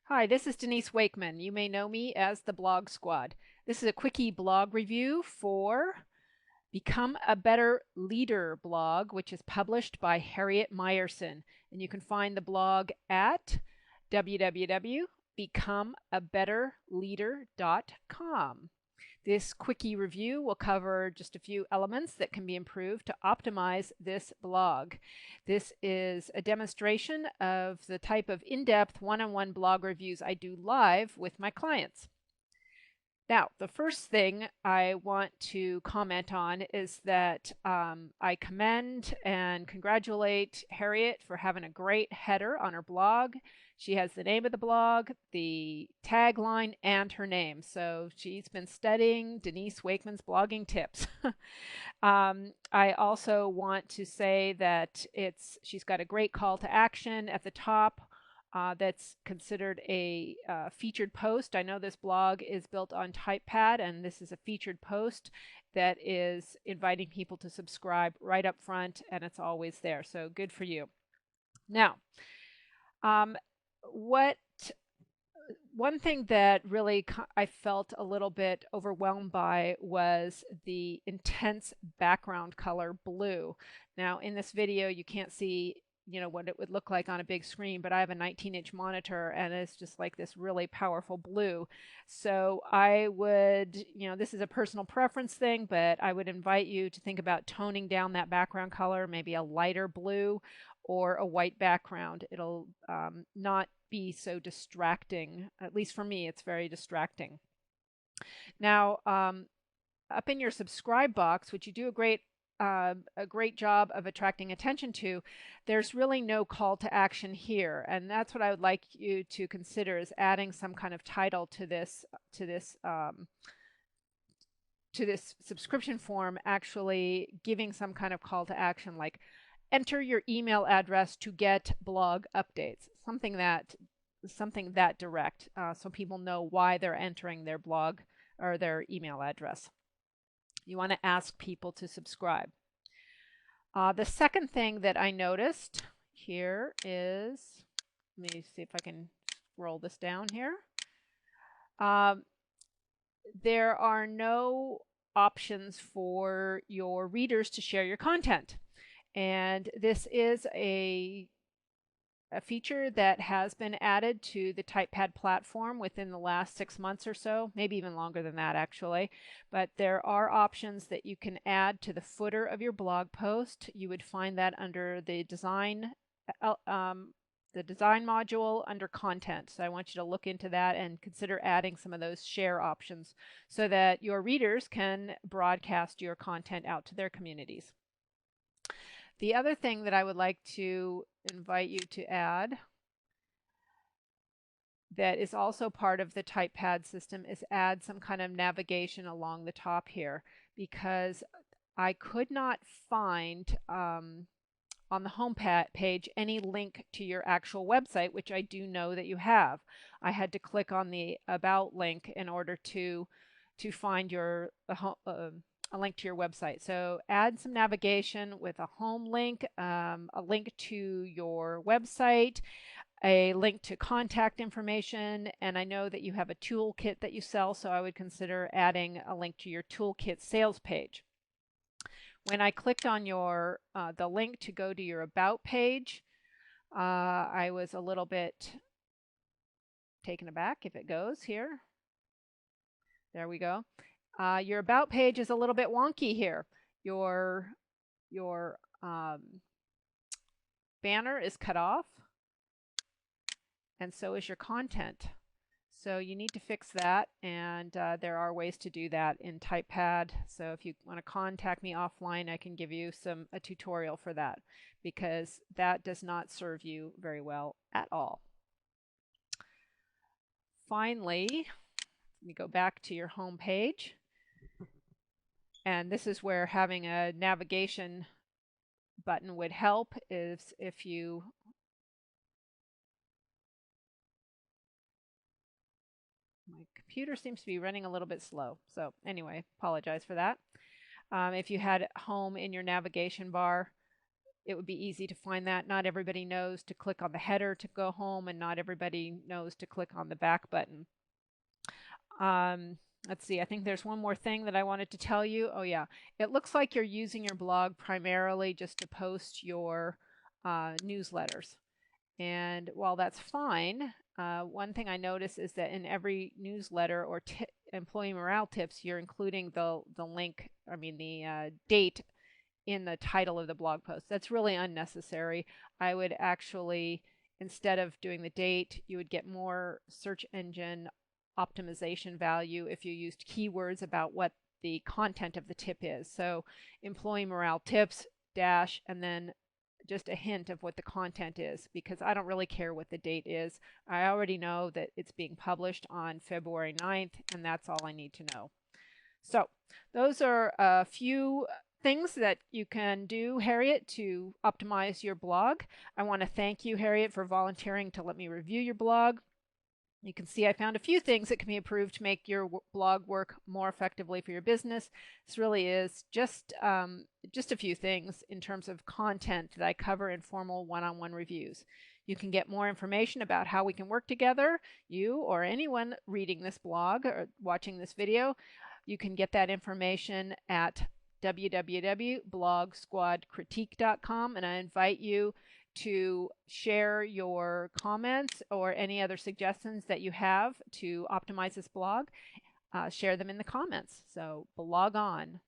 Hi, this is Denise Wakeman. You may know me as the Blog Squad. This is a quickie blog review for Become a Better Leader blog, which is published by Harriet Meyerson. And you can find the blog at www.becomeabetterleader.com. This quickie review will cover just a few elements that can be improved to optimize this blog. This is a demonstration of the type of in-depth one-on-one blog reviews I do live with my clients. Now, the first thing I want to comment on is that I commend and congratulate Harriet for having a great header on her blog. She has the name of the blog, the tagline, and her name. So she's been studying Denise Wakeman's blogging tips. I also want to say that she's got a great call to action at the top. That's considered a featured post. I know this blog is built on TypePad, and this is a featured post that is inviting people to subscribe right up front, and it's always there. So good for you. Now, one thing that really I felt a little bit overwhelmed by was the intense background color blue. Now, in this video, you can't see what it would look like on a big screen, but I have a 19-inch monitor and it's just like this really powerful blue. So I would, this is a personal preference thing, but I would invite you to think about toning down that background color, maybe a lighter blue or a white background. It'll not be so distracting. At least for me, it's very distracting. Now, up in your subscribe box, which you do a great job of attracting attention to, there's really no call to action here, and that's what I would like you to consider, is adding some kind of title to this subscription form, actually giving some kind of call to action, like enter your email address to get blog updates, something that direct, so people know why they're entering their blog or their email address. You want to ask people to subscribe. The second thing that I noticed here is, let me see if I can roll this down here. There are no options for your readers to share your content. And this is a feature that has been added to the TypePad platform within the last 6 months or so, maybe even longer than that actually. But there are options that you can add to the footer of your blog post. You would find that under the design module under content. So I want you to look into that and consider adding some of those share options so that your readers can broadcast your content out to their communities. The other thing that I would like to invite you to add that is also part of the TypePad system is add some kind of navigation along the top here, because I could not find on the home page any link to your actual website, which I do know that you have. I had to click on the About link in order to find your a link to your website. So add some navigation with a home link, a link to your website, a link to contact information, and I know that you have a toolkit that you sell, so I would consider adding a link to your toolkit sales page. When I clicked on the link to go to your About page, I was a little bit taken aback. If it goes here, there we go. Your About page is a little bit wonky here. Your banner is cut off, and so is your content. So you need to fix that, and there are ways to do that in TypePad. So if you want to contact me offline, I can give you a tutorial for that, because that does not serve you very well at all. Finally, let me go back to your home page. And this is where having a navigation button would help, is if you my computer seems to be running a little bit slow. So anyway, apologize for that. If you had home in your navigation bar, it would be easy to find that. Not everybody knows to click on the header to go home, and not everybody knows to click on the back button. Let's see, I think there's one more thing that I wanted to tell you. Oh yeah, it looks like you're using your blog primarily just to post your newsletters. And while that's fine, one thing I notice is that in every newsletter or employee morale tips, you're including the link, the date in the title of the blog post. That's really unnecessary. I would actually, instead of doing the date, you would get more search engine optimization value if you used keywords about what the content of the tip is. So employee morale tips dash and then just a hint of what the content is, because I don't really care what the date is. I already know that it's being published on February 9th, and that's all I need to know. So those are a few things that you can do, Harriet, to optimize your blog. I want to thank you, Harriet, for volunteering to let me review your blog. You can see I found a few things that can be improved to make your blog work more effectively for your business. This really is just a few things in terms of content that I cover in formal one-on-one reviews. You can get more information about how we can work together, you or anyone reading this blog or watching this video. You can get that information at www.blogsquadcritique.com, and I invite you to share your comments or any other suggestions that you have to optimize this blog. Share them in the comments. So blog on.